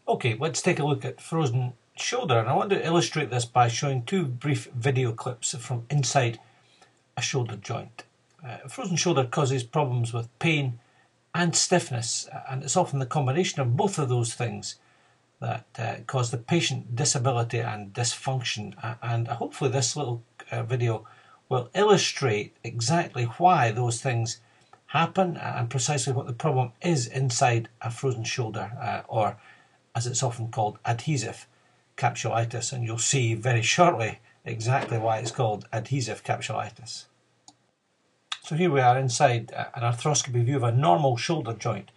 Okay, let's take a look at frozen shoulder, and I want to illustrate this by showing two brief video clips from inside a shoulder joint. Frozen shoulder causes problems with pain and stiffness, and it's often the combination of both of those things that cause the patient disability and dysfunction, and hopefully this little video will illustrate exactly why those things happen and precisely what the problem is inside a frozen shoulder, or as it's often called, adhesive capsulitis, and you'll see very shortly exactly why it's called adhesive capsulitis. So here we are inside an arthroscopy view of a normal shoulder joint.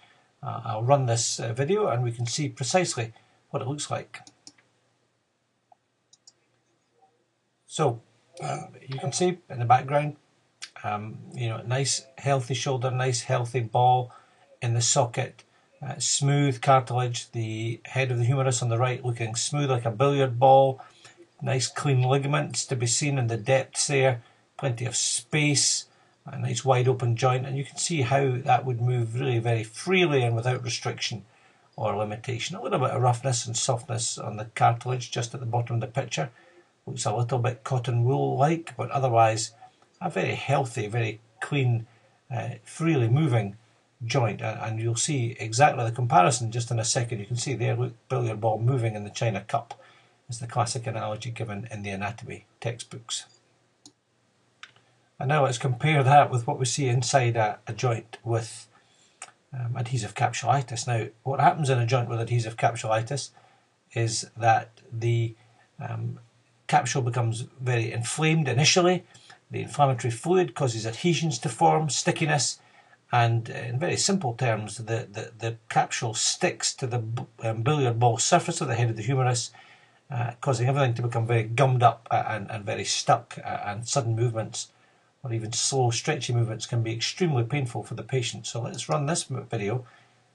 I'll run this video and we can see precisely what it looks like. So you can see in the background, nice healthy shoulder, nice healthy ball in the socket, smooth cartilage, the head of the humerus on the right looking smooth like a billiard ball, nice clean ligaments to be seen in the depths there, plenty of space, a nice wide open joint, and you can see how that would move really very freely and without restriction or limitation. A little bit of roughness and softness on the cartilage just at the bottom of the picture. Looks a little bit cotton wool like, but otherwise a very healthy, very clean, freely moving joint, and you'll see exactly the comparison just in a second. You can see there, look, billiard ball moving in the china cup is the classic analogy given in the anatomy textbooks. And now let's compare that with what we see inside a joint with adhesive capsulitis. Now, what happens in a joint with adhesive capsulitis is that the capsule becomes very inflamed initially. The inflammatory fluid causes adhesions to form, stickiness, and in very simple terms, the capsule sticks to the billiard ball surface of the head of the humerus, causing everything to become very gummed up and very stuck, and sudden movements or even slow stretchy movements can be extremely painful for the patient. So let's run this video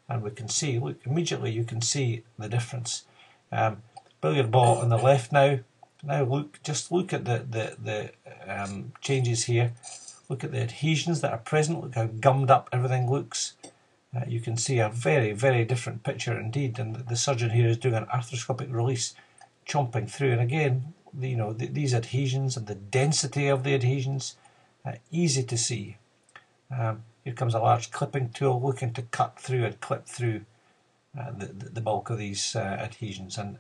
and we can see, look, immediately you can see the difference. Billiard ball on the left now. Now look, just look at the changes here. Look at the adhesions that are present. Look how gummed up everything looks. You can see a very, very different picture indeed. And the surgeon here is doing an arthroscopic release, chomping through. And again, these adhesions and the density of the adhesions, easy to see. Here comes a large clipping tool looking to cut through and clip through the bulk of these adhesions. And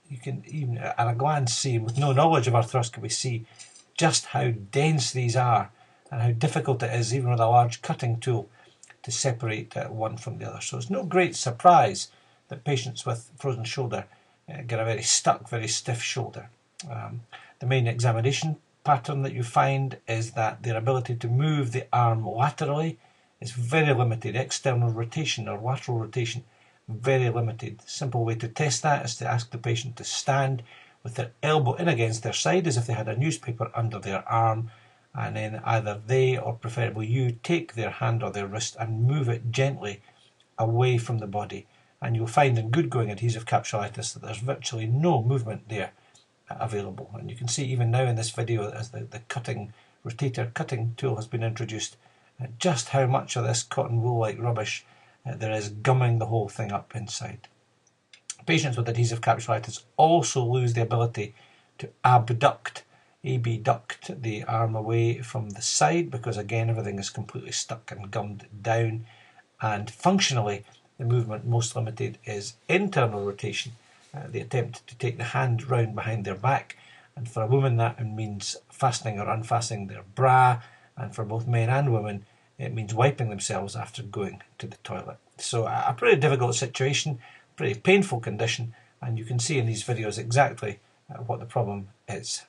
you can even at a glance see, with no knowledge of arthroscopy, see just how dense these are and how difficult it is, even with a large cutting tool, to separate one from the other. So it's no great surprise that patients with frozen shoulder get a very stuck, very stiff shoulder. The main examination pattern that you find is that their ability to move the arm laterally is very limited. External rotation or lateral rotation, very limited. The simple way to test that is to ask the patient to stand with their elbow in against their side as if they had a newspaper under their arm, and then either they or preferably you take their hand or their wrist and move it gently away from the body, and you'll find in good going adhesive capsulitis that there's virtually no movement there available. And you can see even now in this video, as the rotator cutting tool has been introduced, just how much of this cotton wool like rubbish there is gumming the whole thing up inside. Patients with adhesive capsulitis also lose the ability to abduct the arm away from the side, because again everything is completely stuck and gummed down, and functionally the movement most limited is internal rotation, the attempt to take the hand round behind their back, and for a woman that means fastening or unfastening their bra, and for both men and women it means wiping themselves after going to the toilet. So a pretty difficult situation, pretty painful condition, and you can see in these videos exactly what the problem is.